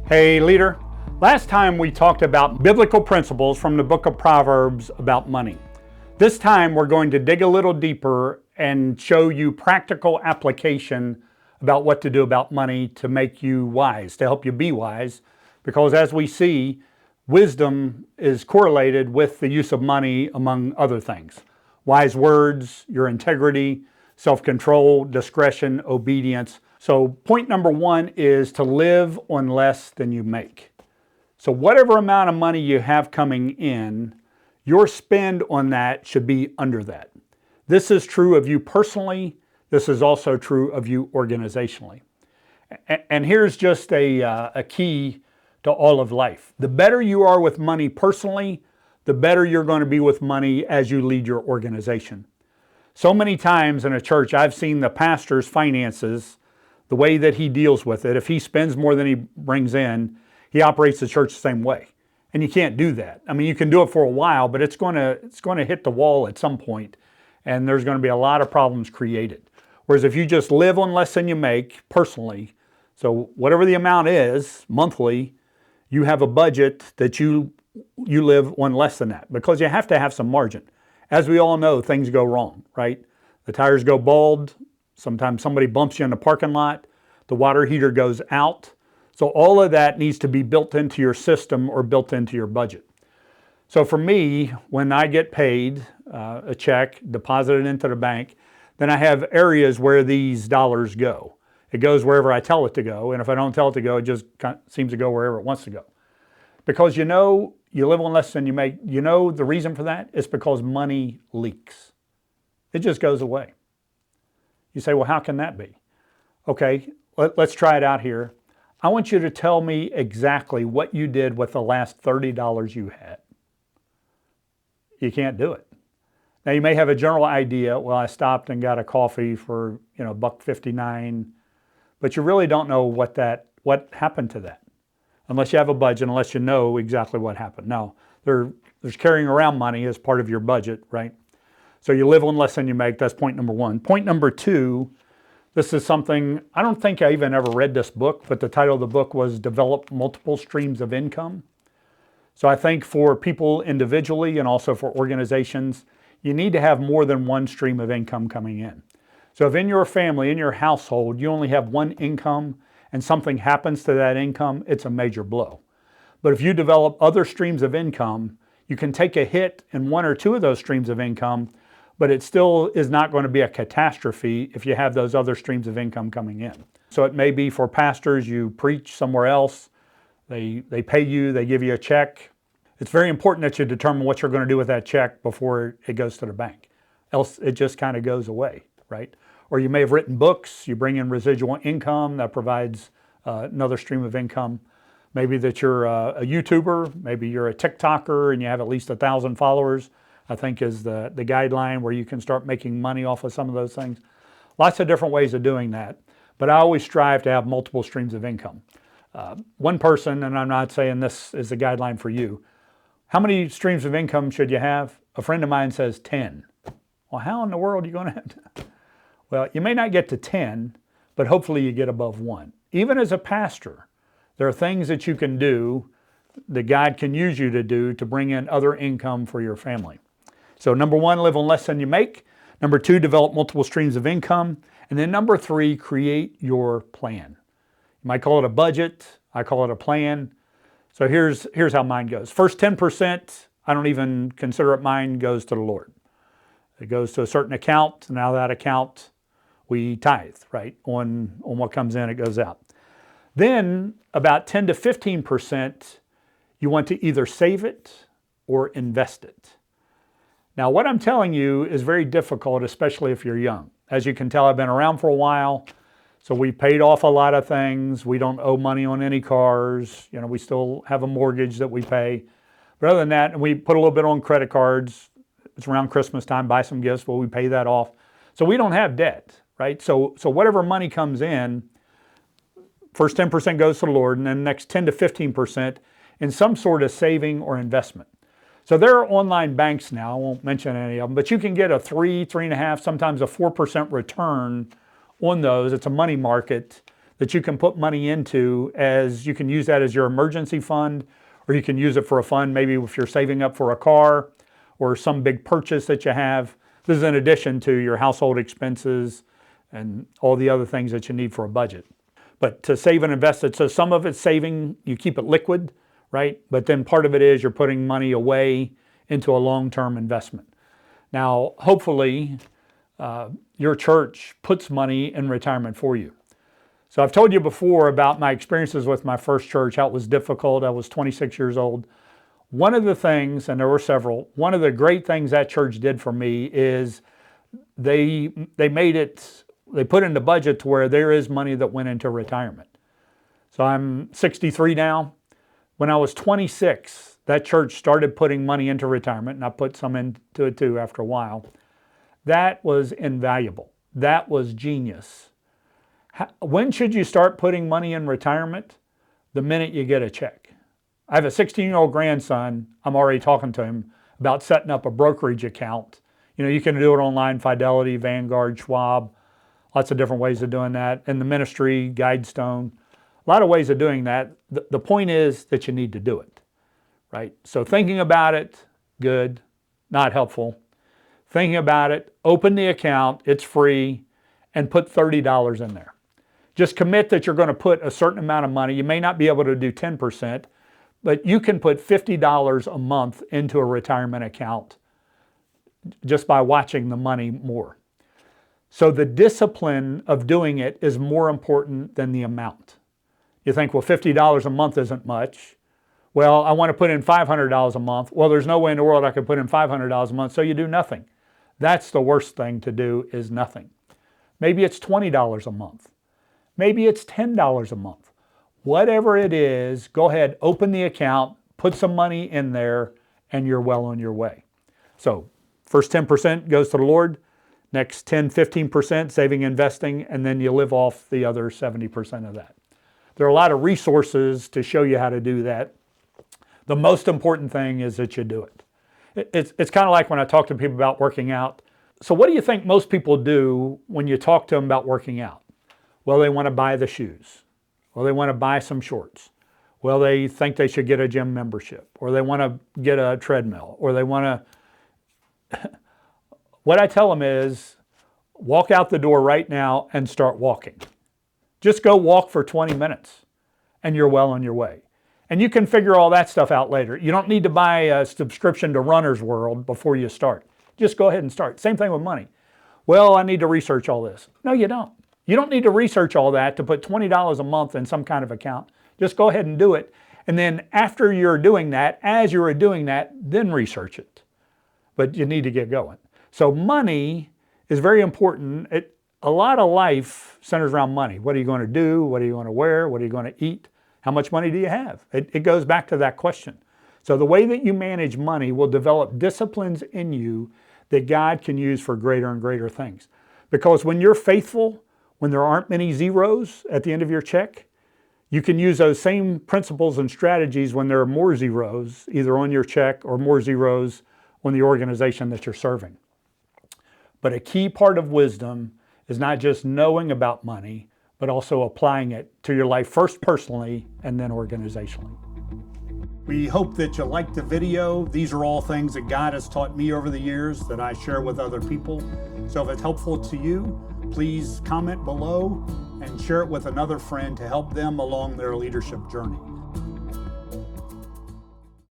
Hey leader, last time we talked about biblical principles from the book of Proverbs about money. This time we're going to dig a little deeper and show you practical application about what to do about money to make you wise, to help you be wise, because as we see, wisdom is correlated with the use of money among other things. Wise words, your integrity, self-control, discretion, obedience. So point number one is to live on less than you make. So whatever amount of money you have coming in, your spend on that should be under that. This is true of you personally. This is also true of you organizationally. And here's just a key to all of life. The better you are with money personally, the better you're going to be with money as you lead your organization. So many times in a church, I've seen the pastor's finances, the way that he deals with it. If he spends more than he brings in, he operates the church the same way. And you can't do that. I mean, you can do it for a while, but it's going to hit the wall at some point, and there's going to be a lot of problems created. Whereas if you just live on less than you make personally, so whatever the amount is monthly, you have a budget that you live on less than that, because you have to have some margin. As we all know, things go wrong, right? The tires go bald. Sometimes somebody bumps you in the parking lot. The water heater goes out. So all of that needs to be built into your system or built into your budget. So for me, when I get paid a check, deposited into the bank, then I have areas where these dollars go. It goes wherever I tell it to go. And if I don't tell it to go, it just seems to go wherever it wants to go. Because you live on less than you make. You know the reason for that? It's because money leaks. It just goes away. You say, well, how can that be? Okay, let's try it out here. I want you to tell me exactly what you did with the last $30 you had. You can't do it. Now you may have a general idea. Well, I stopped and got a coffee for $1.59, but you really don't know what happened to that, unless you have a budget, unless you know exactly what happened. Now, there's carrying around money as part of your budget, right? So you live on less than you make. That's point number one. Point number two, this is something, I don't think I even ever read this book, but the title of the book was Develop Multiple Streams of Income. So I think for people individually and also for organizations, you need to have more than one stream of income coming in. So if in your family, in your household, you only have one income and something happens to that income, it's a major blow. But if you develop other streams of income, you can take a hit in one or two of those streams of income, but it still is not going to be a catastrophe if you have those other streams of income coming in. So it may be for pastors, you preach somewhere else, they pay you, they give you a check. It's very important that you determine what you're going to do with that check before it goes to the bank. Else it just kind of goes away, right? Or you may have written books, you bring in residual income that provides another stream of income. Maybe that you're a YouTuber, maybe you're a TikToker and you have at least 1,000 followers, I think is the guideline where you can start making money off of some of those things. Lots of different ways of doing that, but I always strive to have multiple streams of income. One person, and I'm not saying this is the guideline for you, how many streams of income should you have? A friend of mine says 10. Well, how in the world are you going to have to? Well, you may not get to 10, but hopefully you get above 1. Even as a pastor, there are things that you can do that God can use you to do to bring in other income for your family. So number one, live on less than you make. Number two, develop multiple streams of income. And then number three, create your plan. You might call it a budget. I call it a plan. So here's how mine goes. First 10%, I don't even consider it mine, goes to the Lord. It goes to a certain account. Now that account, we tithe, right? On what comes in, it goes out. Then about 10 to 15%, you want to either save it or invest it. Now, what I'm telling you is very difficult, especially if you're young. As you can tell, I've been around for a while, so we paid off a lot of things. We don't owe money on any cars. We still have a mortgage that we pay. But other than that, and we put a little bit on credit cards. It's around Christmas time, buy some gifts, well, we pay that off. So we don't have debt, right? So whatever money comes in, first 10% goes to the Lord, and then the next 10 to 15% in some sort of saving or investment. So there are online banks now, I won't mention any of them, but you can get a 3.5, sometimes a 4% return on those. It's a money market that you can put money into, as you can use that as your emergency fund, or you can use it for a fund maybe if you're saving up for a car or some big purchase that you have. This is in addition to your household expenses and all the other things that you need for a budget. But to save and invest it, so some of it's saving, you keep it liquid, right? But then part of it is you're putting money away into a long-term investment. Now, hopefully, your church puts money in retirement for you. So I've told you before about my experiences with my first church, how it was difficult. I was 26 years old. One of the things, and there were several, one of the great things that church did for me is they put in the budget to where there is money that went into retirement. So I'm 63 now. When I was 26, that church started putting money into retirement, and I put some into it too after a while. That was invaluable. That was genius. When should you start putting money in retirement? The minute you get a check. I have a 16-year-old grandson. I'm already talking to him about setting up a brokerage account. You can do it online, Fidelity, Vanguard, Schwab, lots of different ways of doing that. In the ministry, Guidestone, a lot of ways of doing that. The point is that you need to do it, right? So thinking about it, good, not helpful. Thinking about it, open the account, it's free, and put $30 in there. Just commit that you're going to put a certain amount of money. You may not be able to do 10%, but you can put $50 a month into a retirement account just by watching the money more. So the discipline of doing it is more important than the amount. You think, well, $50 a month isn't much. Well, I want to put in $500 a month. Well, there's no way in the world I could put in $500 a month, so you do nothing. That's the worst thing to do, is nothing. Maybe it's $20 a month. Maybe it's $10 a month. Whatever it is, go ahead, open the account, put some money in there, and you're well on your way. So first 10% goes to the Lord, next 10, 15% saving, investing, and then you live off the other 70% of that. There are a lot of resources to show you how to do that. The most important thing is that you do it. It's kind of like when I talk to people about working out. So what do you think most people do when you talk to them about working out? Well, they want to buy the shoes. Well, they want to buy some shorts. Well, they think they should get a gym membership, or they want to get a treadmill, or they want to... What I tell them is, walk out the door right now and start walking. Just go walk for 20 minutes and you're well on your way. And you can figure all that stuff out later. You don't need to buy a subscription to Runner's World before you start. Just go ahead and start. Same thing with money. Well, I need to research all this. No, you don't. You don't need to research all that to put $20 a month in some kind of account. Just go ahead and do it. And then after you're doing that, as you're doing that, then research it. But you need to get going. So money is very important. A lot of life centers around money. What are you going to do? What are you going to wear? What are you going to eat? How much money do you have? It goes back to that question. So the way that you manage money will develop disciplines in you that God can use for greater and greater things. Because when you're faithful, when there aren't many zeros at the end of your check, you can use those same principles and strategies when there are more zeros, either on your check or more zeros on the organization that you're serving. But a key part of wisdom is not just knowing about money, but also applying it to your life, first personally and then organizationally. We hope that you liked the video. These are all things that God has taught me over the years that I share with other people. So if it's helpful to you, please comment below and share it with another friend to help them along their leadership journey.